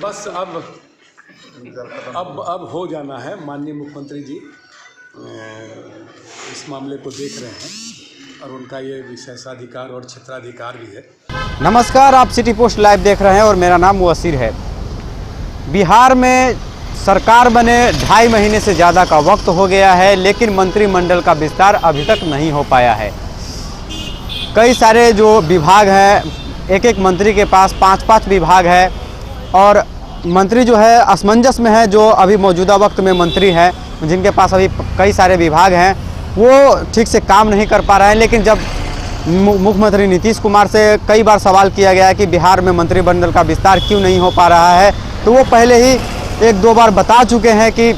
बस अब हो जाना है। माननीय मुख्यमंत्री जी इस मामले को देख रहे हैं और उनका ये विशेषाधिकार और क्षेत्राधिकार भी है। नमस्कार, आप सिटी पोस्ट लाइव देख रहे हैं और मेरा नाम वसीर है। बिहार में सरकार बने 2.5 महीने से ज़्यादा का वक्त हो गया है, लेकिन मंत्रिमंडल का विस्तार अभी तक नहीं हो पाया है। कई सारे जो विभाग हैं, एक मंत्री के पास 5-5 विभाग है और मंत्री जो है असमंजस में है। जो अभी मौजूदा वक्त में मंत्री हैं, जिनके पास अभी कई सारे विभाग हैं, वो ठीक से काम नहीं कर पा रहे हैं। लेकिन जब मुख्यमंत्री नीतीश कुमार से कई बार सवाल किया गया है कि बिहार में मंत्रिमंडल का विस्तार क्यों नहीं हो पा रहा है, तो वो पहले ही 1-2 बार बता चुके हैं कि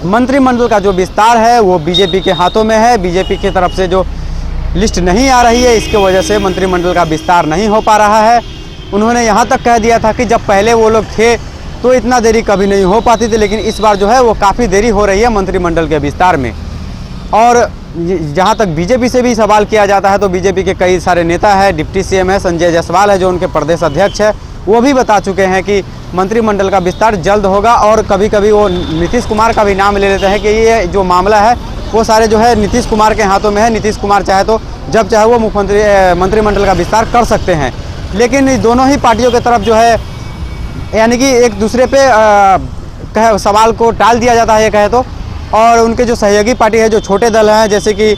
मंत्रिमंडल का जो विस्तार है वो बीजेपी के हाथों में है। बीजेपी की तरफ से जो लिस्ट नहीं आ रही है, इसके वजह से मंत्रिमंडल का विस्तार नहीं हो पा रहा है। उन्होंने यहाँ तक कह दिया था कि जब पहले वो लोग थे तो इतना देरी कभी नहीं हो पाती थी, लेकिन इस बार जो है वो काफ़ी देरी हो रही है मंत्रिमंडल के विस्तार में। और जहाँ तक बीजेपी से भी सवाल किया जाता है तो बीजेपी के कई सारे नेता हैं, डिप्टी सीएम है संजय जायसवाल है जो उनके प्रदेश अध्यक्ष है, वो भी बता चुके हैं कि मंत्रिमंडल का विस्तार जल्द होगा। और कभी कभी वो नीतीश कुमार का भी नाम ले लेते हैं कि ये जो मामला है वो सारे जो है नीतीश कुमार के हाथों में है। नीतीश कुमार चाहे तो जब चाहे वो मंत्रिमंडल का विस्तार कर सकते हैं। लेकिन दोनों ही पार्टियों की तरफ जो है यानी कि एक दूसरे पे सवाल को टाल दिया जाता है ये कहे तो। और उनके जो सहयोगी पार्टी है, जो छोटे दल हैं, जैसे कि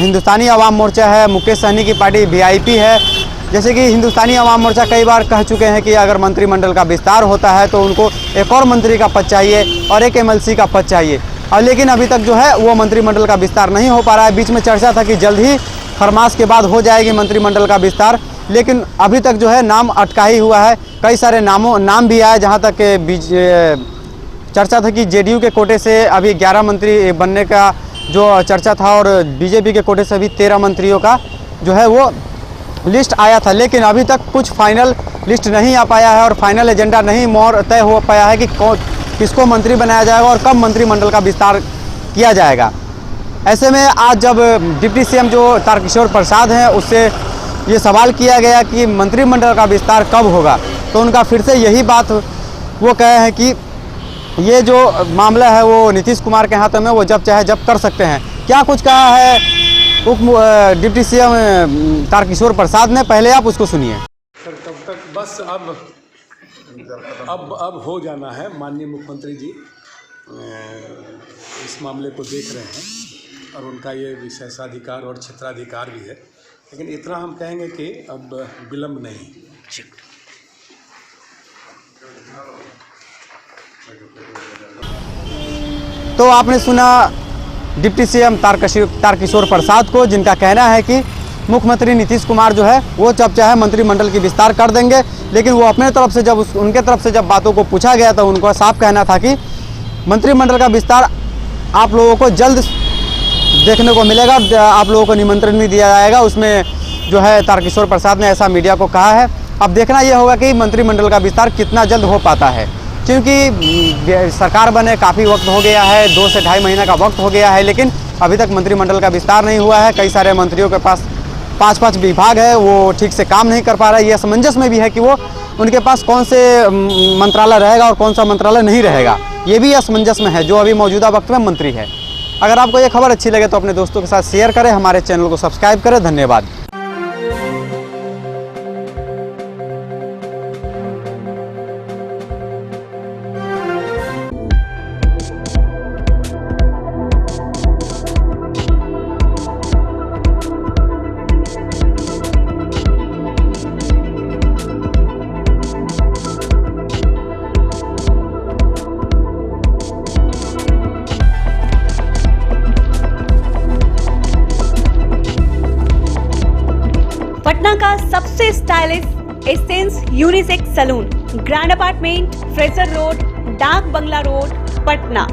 हिंदुस्तानी अवाम मोर्चा है, मुकेश सहनी की पार्टी वीआईपी है, जैसे कि हिंदुस्तानी अवाम मोर्चा कई बार कह चुके हैं कि अगर मंत्रिमंडल का विस्तार होता है तो उनको एक और मंत्री का पद चाहिए और एक एमएलसी का पद चाहिए। और लेकिन अभी तक जो है वो मंत्रिमंडल का विस्तार नहीं हो पा रहा है। बीच में चर्चा था कि जल्द ही खरमास के बाद हो जाएगी मंत्रिमंडल का विस्तार, लेकिन अभी तक जो है नाम अटका ही हुआ है। कई सारे नाम भी आए, जहाँ तक चर्चा था कि जेडीयू के कोटे से अभी 11 मंत्री बनने का जो चर्चा था और बीजेपी के कोटे से अभी 13 मंत्रियों का जो है वो लिस्ट आया था। लेकिन अभी तक कुछ फाइनल लिस्ट नहीं आ पाया है और फाइनल एजेंडा नहीं मोहर तय हो पाया है कि किसको मंत्री बनाया जाएगा और कब मंत्रिमंडल का विस्तार किया जाएगा। ऐसे में आज जब डिप्टी सीएम जो तारकिशोर प्रसाद हैं उससे ये सवाल किया गया कि मंत्रिमंडल का विस्तार कब होगा, तो उनका फिर से यही बात वो कहे हैं कि ये जो मामला है वो नीतीश कुमार के हाथों में, वो जब चाहे जब कर सकते हैं। क्या कुछ कहा है डिप्टी सीएम तारकिशोर प्रसाद ने, पहले आप उसको सुनिए। सर तब तक बस अब हो जाना है। माननीय मुख्यमंत्री जी इस मामले को देख रहे हैं और उनका ये विशेषाधिकार और क्षेत्राधिकार भी है। लेकिन इतना हम कहेंगे कि अब विलम्ब नहीं। तो आपने सुना डिप्टी सीएम तारकिशोर प्रसाद को, जिनका कहना है कि मुख्यमंत्री नीतीश कुमार जो है वो जब चाहे मंत्रिमंडल की विस्तार कर देंगे। लेकिन वो अपने तरफ से उनके तरफ से जब बातों को पूछा गया तो उनको साफ कहना था कि मंत्रिमंडल का विस्तार आप लोगों को जल्द देखने को मिलेगा, आप लोगों को निमंत्रण भी दिया जाएगा। उसमें जो है तारकिशोर प्रसाद ने ऐसा मीडिया को कहा है। अब देखना यह होगा कि मंत्रिमंडल का विस्तार कितना जल्द हो पाता है, क्योंकि सरकार बने काफ़ी वक्त हो गया है, 2 से 2.5 महीने का वक्त हो गया है, लेकिन अभी तक मंत्रिमंडल का विस्तार नहीं हुआ है। कई सारे मंत्रियों के पास 5-5 विभाग है, वो ठीक से काम नहीं कर पा रहा है। ये असमंजस में भी है कि वो उनके पास कौन से मंत्रालय रहेगा और कौन सा मंत्रालय नहीं रहेगा, ये भी असमंजस में है जो अभी मौजूदा वक्त में मंत्री है। अगर आपको ये खबर अच्छी लगे तो अपने दोस्तों के साथ शेयर करें, हमारे चैनल को सब्सक्राइब करें। धन्यवाद। पटना का सबसे stylish essence unisex salon, grand apartment, Fraser road, Dak Bangla road, Patna.